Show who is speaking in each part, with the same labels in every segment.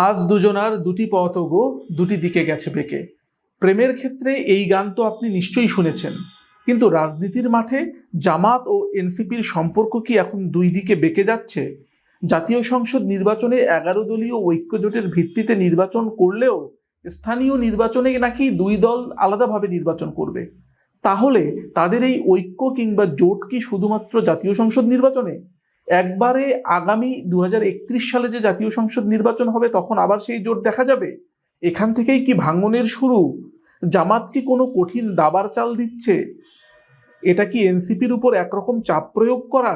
Speaker 1: আজ দুজনার দুটি পথ গো, দুটি দিকে গেছে বেঁকে। প্রেমের ক্ষেত্রে এই গান তো আপনি নিশ্চয়ই শুনেছেন, কিন্তু রাজনীতির মাঠে জামাত ও এনসিপির সম্পর্ক কি এখন দুই দিকে বেঁকে যাচ্ছে? জাতীয় সংসদ নির্বাচনে 11 দলীয় ঐক্যজোটের ভিত্তিতে নির্বাচন করলেও স্থানীয় নির্বাচনে নাকি দুই দল আলাদাভাবে নির্বাচন করবে। তাহলে তাদের এই ঐক্য কিংবা জোট কি শুধুমাত্র জাতীয় সংসদ নির্বাচনে? একবারে আগামী 2031 সালে যে জাতীয় সংসদ নির্বাচন হবে তখন আবার সেই জোট দেখা যাবে? এখান থেকেই কি ভাঙনের শুরু? জামাত কি কোনো কঠিন দাবার চাল দিচ্ছে? এটা কি এনসিপির উপর একরকম চাপ প্রয়োগ করা?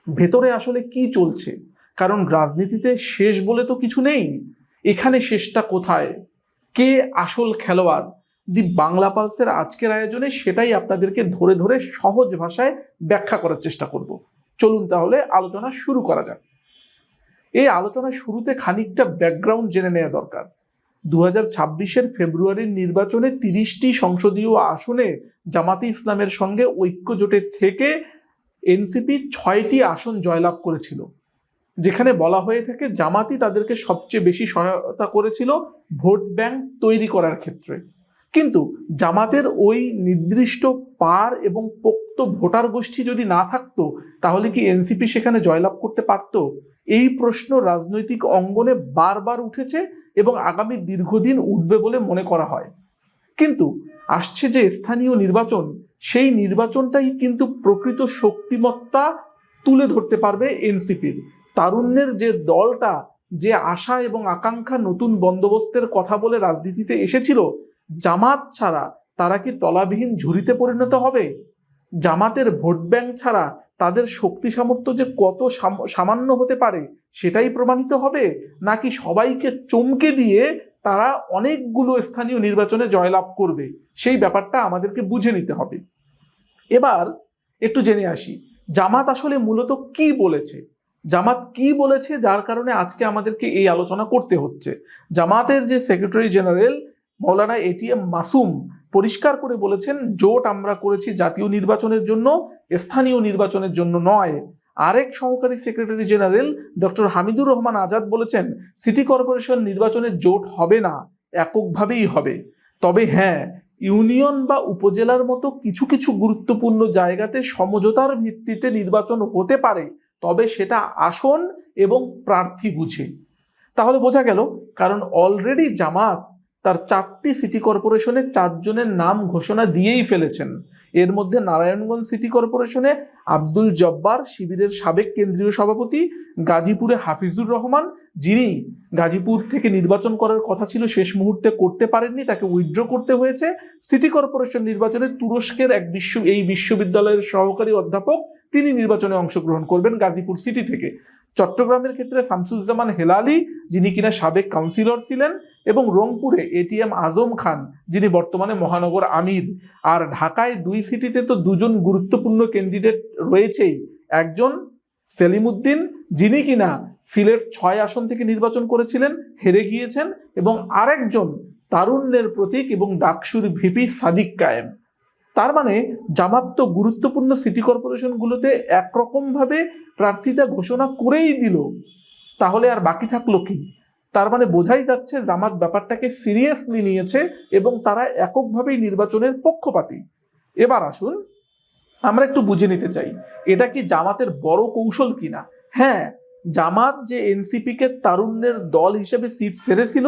Speaker 1: ভেতরে আসলে কি চলছে? কারণ রাজনীতিতে শেষ বলে তো কিছু নেই। এখানে শেষটা কোথায়? কে আসল খেলোয়াড়? দি বাংলা পালসের আজকের আয়োজনে সেটাই আপনাদেরকে ধরে ধরে সহজ ভাষায় ব্যাখ্যা করার চেষ্টা করব। চলুন তাহলে আলোচনা শুরু করা যাক। এই আলোচনার শুরুতে খানিকটা ব্যাকগ্রাউন্ড জেনে নেওয়া দরকার। 2026-এর ফেব্রুয়ারির নির্বাচনে 30টি সংসদীয় আসনে জামাতে ইসলামের সঙ্গে ঐক্য জোটের থেকে এনসিপি 6টি আসন জয়লাভ করেছিল, যেখানে বলা হয়ে থাকে জামাতই তাদেরকে সবচেয়ে বেশি সহায়তা করেছিল ভোট ব্যাংক তৈরি করার ক্ষেত্রে। কিন্তু জামাতের ওই নির্দিষ্ট পার এবং পোক্ত ভোটার গোষ্ঠী যদি না থাকতো তাহলে কি এনসিপি সেখানে জয়লাভ করতে পারত? এই প্রশ্ন রাজনৈতিক অঙ্গনে বারবার উঠেছে এবং আগামী দীর্ঘদিন উঠবে বলে মনে করা হয়। কিন্তু আসছে যে স্থানীয় নির্বাচন, সেই নির্বাচনটাই কিন্তু প্রকৃত শক্তিমত্তা তুলে ধরতে পারবে এনসিপির। তারুণ্যের যে দলটা যে আশা এবং আকাঙ্ক্ষা নতুন বন্দোবস্তের কথা বলে রাজনীতিতে এসেছিল, জামাত ছাড়া তারা কি তলাবিহীন ঝুড়িতে পরিণত হবে? জামাতের ভোট ব্যাংক ছাড়া তাদের শক্তি সামর্থ্য যে কত সামান্য হতে পারে সেটাই প্রমাণিত হবে, নাকি সবাইকে চমকে দিয়ে তারা অনেকগুলো স্থানীয় নির্বাচনে জয়লাভ করবে? সেই ব্যাপারটা আমাদেরকে বুঝে নিতে হবে। এবার একটু জেনে আসি জামাত আসলে মূলত কি বলেছে। জামাত কি বলেছে যার কারণে আজকে আমাদেরকে এই আলোচনা করতে হচ্ছে? জামাতের যে সেক্রেটারি জেনারেল মৌলানা এটিএম মাসুম পরিষ্কার করে বলেছেন, জোট আমরা করেছি জাতীয় নির্বাচনের জন্য, স্থানীয় নির্বাচনের জন্য নয়। আরেক সহকারী secretary general doctor Hamidur Rahman Azad বলেছেন, সিটি কর্পোরেশন নির্বাচনের জোট হবে না, এককভাবেই হবে। তবে হ্যাঁ, ইউনিয়ন বা উপজেলার মতো কিছু কিছু গুরুত্বপূর্ণ জায়গাতে সমঝোতার ভিত্তিতে নির্বাচন হতে পারে, তবে সেটা আসন এবং প্রার্থী বুঝে। তাহলে বোঝা গেল, কারণ অলরেডি জামাত তার 4টি সিটি কর্পোরেশনে 4 জনের নাম ঘোষণা দিয়েই ফেলেছেন। এর মধ্যে নারায়ণগঞ্জ সিটি কর্পোরেশনে আব্দুল জব্বার, শিবিরের সাবেক কেন্দ্রীয় সভাপতি, গাজীপুরে হাফিজুর রহমান, যিনি গাজীপুর থেকে নির্বাচন করার কথা ছিল শেষ মুহূর্তে করতে পারেননি, তাকে উইথড্র করতে হয়েছে। সিটি কর্পোরেশন নির্বাচনে তুরস্কের এই বিশ্ববিদ্যালয়ের সহকারী অধ্যাপক, তিনি নির্বাচনে অংশগ্রহণ করবেন গাজীপুর সিটি থেকে। চট্টগ্রামের ক্ষেত্রে শামসুজ্জামান হেলালি, যিনি কিনা সাবেক কাউন্সিলর ছিলেন, এবং রংপুরে এটিএম আজম খান, যিনি বর্তমানে মহানগর আমির। আর ঢাকায় 2 সিটিতে তো 2 জন গুরুত্বপূর্ণ ক্যান্ডিডেট রয়েছেই। একজন সেলিমউদ্দিন, যিনি কিনা সিলেট 6 আসন থেকে নির্বাচন করেছিলেন, হেরে গিয়েছেন, এবং আরেকজন তারুণ্যের প্রতীক এবং ডাকসুর ভিপি সাদিক কায়েম। তার মানে জামাত তো গুরুত্বপূর্ণ সিটি কর্পোরেশনগুলোতে একরকমভাবে প্রার্থিতা ঘোষণা করেই দিল, তাহলে আর বাকি থাকলো কি? তার মানে বোঝাই যাচ্ছে জামাত ব্যাপারটাকে সিরিয়াসলি নিয়েছে এবং তারা এককভাবেই নির্বাচনের পক্ষপাতী। এবার আসুন আমরা একটু বুঝে নিতে চাই, এটা কি জামাতের বড় কৌশল কিনা? হ্যাঁ, জামাত যে এনসিপিকে তারুণ্যের দল হিসেবে সিট ছেড়েছিল,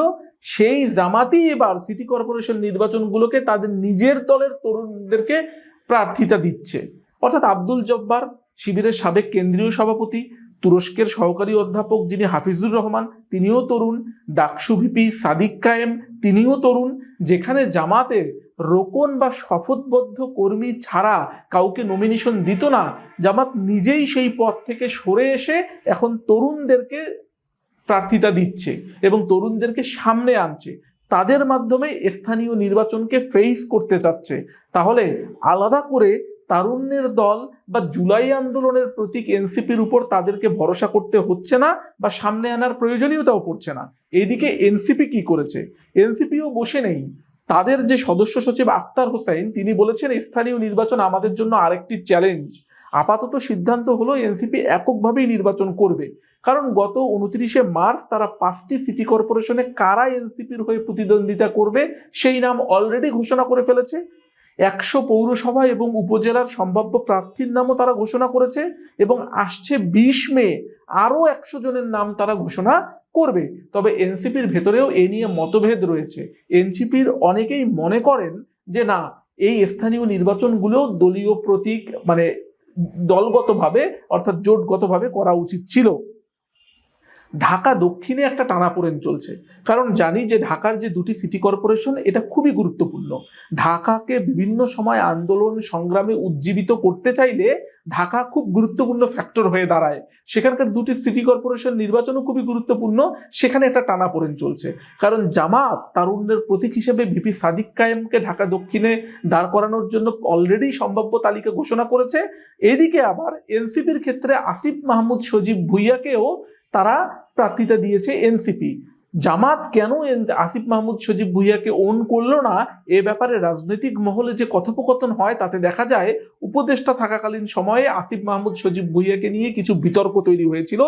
Speaker 1: সেই জামাতই এবার সিটি কর্পোরেশন নির্বাচনগুলোকে তাদের নিজের দলের তরুণদেরকে প্রার্থিতা দিচ্ছে। অর্থাৎ আব্দুল জব্বার, শিবিরের সাবেক কেন্দ্রীয় সভাপতি, তুরস্কের সহকারী অধ্যাপক যিনি হাফিজুর রহমান, তিনিও তরুণ, ডাকসু ভিপি সাদিক কায়েম, তিনিও তরুণ। যেখানে জামাতের রোকন বা শপথবদ্ধ কর্মী ছাড়া কাউকে নমিনেশন দিত না, জামাত নিজেই সেই পদ থেকে সরে এসে এখন তরুণদেরকে প্রার্থিতা দিচ্ছে এবং তরুণদেরকে সামনে আনছে, তাদের মাধ্যমে স্থানীয় নির্বাচনকে ফেস করতে চাচ্ছে। তাহলে আলাদা করে তারুণ্যের দল বা জুলাই আন্দোলনের প্রতীক এনসিপির উপর তাদেরকে ভরসা করতে হচ্ছে না বা সামনে আনার প্রয়োজনীয়তাও পড়ছে না। এইদিকে এনসিপি কি করেছে? এনসিপিও বসে নেই। তাদের যে সদস্য সচিব আখতার হোসেন, তিনি বলেছেন স্থানীয় নির্বাচন আমাদের জন্য আরেকটি চ্যালেঞ্জ। আপাতত সিদ্ধান্ত হলো এনসিপি এককভাবেই নির্বাচন করবে, কারণ গত 29শে মার্চ তারা 5টি সিটি কর্পোরেশনে কারা এনসিপির হয়ে প্রতিদ্বন্দ্বিতা করবে সেই নাম অলরেডি ঘোষণা করে ফেলেছে। 100 পৌরসভা এবং উপজেলার সম্ভাব্য প্রার্থীর নামও তারা ঘোষণা করেছে এবং আসছে 20 মে আরো 100 জনের নাম তারা ঘোষণা করবে। তবে এনসিপির ভেতরেও এ নিয়ে মতভেদ রয়েছে। এনসিপির অনেকেই মনে করেন যে না, এই স্থানীয় নির্বাচনগুলো দলীয় প্রতীক মানে দলগতভাবে অর্থাৎ জোটগতভাবে করা উচিত ছিল। ঢাকা দক্ষিণে একটা টানাপোড়েন চলছে, কারণ জানি যে ঢাকার যে 2টি সিটি কর্পোরেশন এটা খুবই গুরুত্বপূর্ণ। ঢাকাকে বিভিন্ন সময় আন্দোলন সংগ্রামে উজ্জীবিত করতে চাইলে ঢাকা খুব গুরুত্বপূর্ণ ফ্যাক্টর হয়ে দাঁড়ায়। সেখানকার 2টি সিটি কর্পোরেশন নির্বাচনও খুবই গুরুত্বপূর্ণ, সেখানে একটা টানাপোড়েন চলছে। কারণ জামাত তারুণ্যের প্রতীক হিসেবে ভিপি সাদিক কায়েমকে ঢাকা দক্ষিণে দাঁড় করানোর জন্য অলরেডি সম্ভাব্য তালিকা ঘোষণা করেছে। এদিকে আবার এনসিপির ক্ষেত্রে আসিফ মাহমুদ সজীব ভুইয়াকেও তারা প্রার্থিতা দিয়েছে এনসিপি। জামাত কেন আসিফ মাহমুদ সজীব ভুইয়াকে ওন করলো না, এ ব্যাপারে রাজনৈতিক মহলে যে কথোপকথন হয় তাতে দেখা যায় উপদেষ্টা থাকাকালীন সময়ে আসিফ মাহমুদ সজীব ভুইয়াকে নিয়ে কিছু বিতর্ক তৈরি হয়েছিল।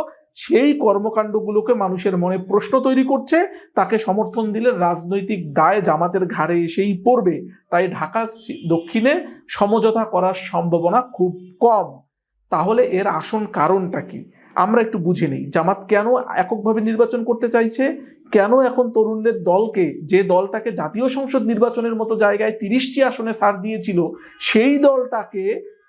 Speaker 1: সেই কর্মকাণ্ডগুলোকে মানুষের মনে প্রশ্ন তৈরি করছে। তাকে সমর্থন দিলে রাজনৈতিক দায় জামাতের ঘাড়ে এসেই পড়বে। তাই ঢাকা দক্ষিণে সমঝোতা করার সম্ভাবনা খুব কম। তাহলে এর আসল কারণটা কি আমরা একটু বুঝে নিই। জামাত কেন এককভাবে নির্বাচন করতে চাইছে, কেন এখন তরুণদের দলকে, যে দলটাকে জাতীয় সংসদ নির্বাচনের মতো জায়গায় 30টি আসনে ছাড় দিয়েছিল, সেই দলটাকে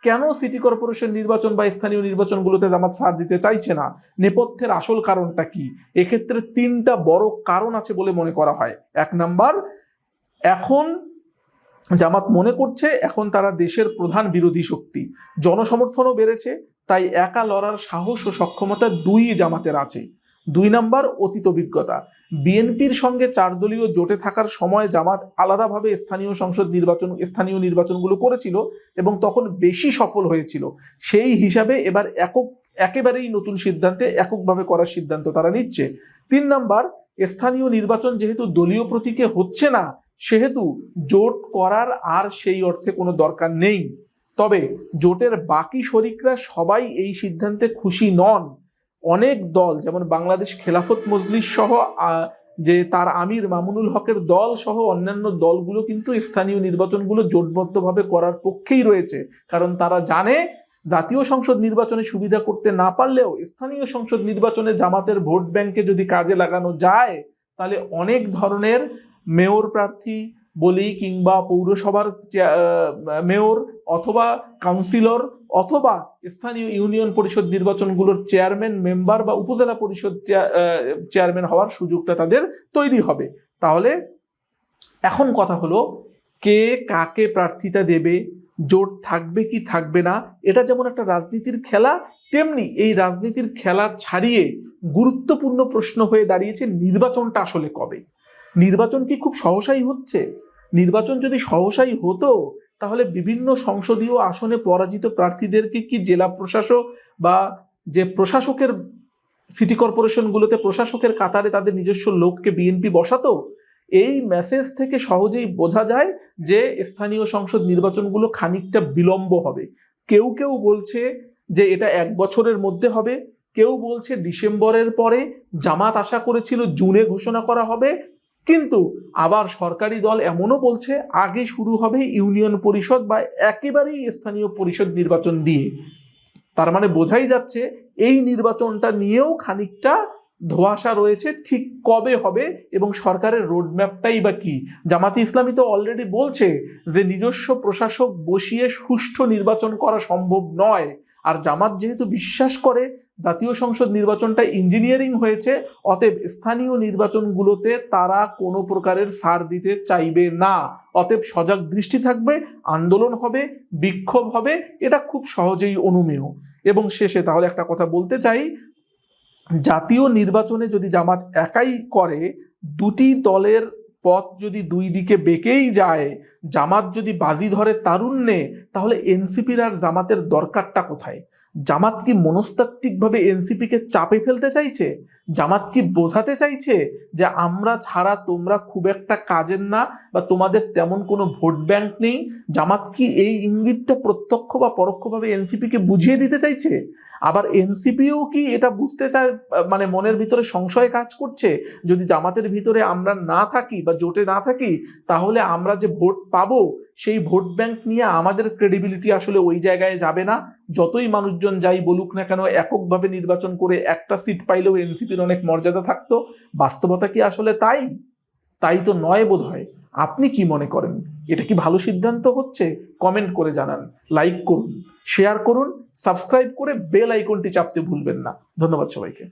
Speaker 1: কেন সিটি কর্পোরেশন নির্বাচন বা স্থানীয় নির্বাচনগুলোতে জামাত ছাড় দিতে চাইছে না, নেপথ্যের আসল কারণটা কি? এক্ষেত্রে 3টা বড় কারণ আছে বলে মনে করা হয়। 1 নাম্বার, এখন জামাত মনে করছে এখন তারা দেশের প্রধান বিরোধী শক্তি, জনসমর্থনও বেড়েছে, তাই একা লড়ার সাহস ও সক্ষমতা 2 জামাতের আছে। 2 নাম্বার, অতীত অভিজ্ঞতা। বিএনপির সঙ্গে 4 দলীয় জোটে থাকার সময় জামাত আলাদাভাবে স্থানীয় নির্বাচনগুলো করেছিল এবং তখন বেশি সফল হয়েছিল। সেই হিসাবে এবার একেবারেই নতুন সিদ্ধান্তে এককভাবে করার সিদ্ধান্ত তারা নিচ্ছে। 3 নাম্বার, স্থানীয় নির্বাচন যেহেতু দলীয় প্রতীকে হচ্ছে না, সেহেতু জোট করার আর সেই অর্থে কোনো দরকার নেই। তবে জোটের বাকি শরিকরা সবাই এই সিদ্ধান্তে খুশি নন। অনেক দল যেমন বাংলাদেশ খেলাফত মজলিস সহ যে তার আমির মামুনুল হকের দল সহ অন্যান্য দলগুলো কিন্তু স্থানীয় নির্বাচনগুলো জোটবদ্ধভাবে করার পক্ষেই রয়েছে। কারণ তারা জানে জাতীয় সংসদ নির্বাচনে সুবিধা করতে না পারলেও স্থানীয় সংসদ নির্বাচনে জামাতের ভোট ব্যাংকে যদি কাজে লাগানো যায়, তাহলে অনেক ধরনের মেয়র প্রার্থী বলি কিংবা পৌরসভার মেয়র অথবা কাউন্সিলর অথবা স্থানীয় ইউনিয়ন পরিষদ নির্বাচনগুলোর চেয়ারম্যান, মেম্বার বা উপজেলা পরিষদ চেয়ারম্যান হওয়ার সুযোগটা তাদের তৈরি হবে। তাহলে এখন কথা হলো, কে কাকে প্রার্থিতা দেবে, জোট থাকবে কি থাকবে না, এটা যেমন একটা রাজনীতির খেলা, তেমনি এই রাজনীতির খেলা ছাড়িয়ে গুরুত্বপূর্ণ প্রশ্ন হয়ে দাঁড়িয়েছে নির্বাচনটা আসলে কবে। নির্বাচন কি খুব সহসাই হচ্ছে? নির্বাচন যদি সহসাই হতো তাহলে বিভিন্ন সংসদীয় আসনে পরাজিত প্রার্থীদেরকে কি জেলা প্রশাসক বা যে প্রশাসকের সিটি কর্পোরেশনগুলোতে প্রশাসকের কাতারে তাদের নিজস্ব লোককে বিএনপি বসাতো? এই মেসেজ থেকে সহজেই বোঝা যায় যে স্থানীয় সংসদ নির্বাচনগুলো খানিকটা বিলম্ব হবে। কেউ কেউ বলছে যে এটা 1 বছরের মধ্যে হবে, কেউ বলছে ডিসেম্বরের পরে, জামাত আশা করেছিল জুনে ঘোষণা করা হবে, কিন্তু আবার সরকারি দল এমনও বলছে আগে শুরু হবে ইউনিয়ন পরিষদ বা একেবারেই স্থানীয় পরিষদ নির্বাচন দিয়ে। তার মানে বোঝাই যাচ্ছে এই নির্বাচনটা নিয়েও খানিকটা ধোঁয়াশা রয়েছে, ঠিক কবে হবে এবং সরকারের রোডম্যাপটাই বা কি। জামাতে ইসলামী তো অলরেডি বলছে যে নিজস্ব প্রশাসক বসিয়ে সুষ্ঠু নির্বাচন করা সম্ভব নয়। আর জামাত যেহেতু বিশ্বাস করে জাতীয় সংসদ নির্বাচনটা ইঞ্জিনিয়ারিং হয়েছে, অতএব স্থানীয় নির্বাচনগুলোতে তারা কোনো প্রকারের ছাড় দিতে চাইবে না। অতএব সজাগ দৃষ্টি থাকবে, আন্দোলন হবে, বিক্ষোভ হবে, এটা খুব সহজেই অনুমেয়। এবং শেষে তাহলে একটা কথা বলতে চাই, জাতীয় নির্বাচনে যদি জামাত একাই করে, 2টি দলের পথ যদি 2 দিকে বেঁকেই যায়, জামাত যদি বাজি ধরে তারুণ্যে, তাহলে এনসিপির আর জামাতের দরকারটা কোথায়? জামাত কি মনস্তাত্ত্বিকভাবে এনসিপিকে চাপে ফেলতে চাইছে? জামাত কি বোঝাতে চাইছে যে আমরা ছাড়া তোমরা খুব একটা কাজের না, বা তোমাদের তেমন কোনো ভোট ব্যাংক নেই? জামাত কি এই ইঙ্গিতটা প্রত্যক্ষ বা পরোক্ষভাবে এনসিপি কে বুঝিয়ে দিতে চাইছে? আবার এনসিপিও কি এটা বুঝতে চায়, মানে মনের ভিতরে সংশয় কাজ করছে, যদি জামাতের ভিতরে আমরা না থাকি বা জোটে না থাকি, তাহলে আমরা যে ভোট পাবো সেই ভোট ব্যাংক নিয়ে আমাদের ক্রেডিবিলিটি আসলে ওই জায়গায় যাবে না। যতই মানুষজন যাই বলুক না কেন, এককভাবে নির্বাচন করে একটা সিট পাইলেও এনসিপির অনেক মর্যাদা থাকতো। বাস্তবতা কি আসলে তাই? তাই তো নয় বোধ হয়। আপনি কি মনে করেন? এটা কি ভালো সিদ্ধান্ত হচ্ছে? কমেন্ট করে জানান, লাইক করুন, শেয়ার করুন, সাবস্ক্রাইব করে বেল আইকনটি চাপতে ভুলবেন না। ধন্যবাদ সবাইকে।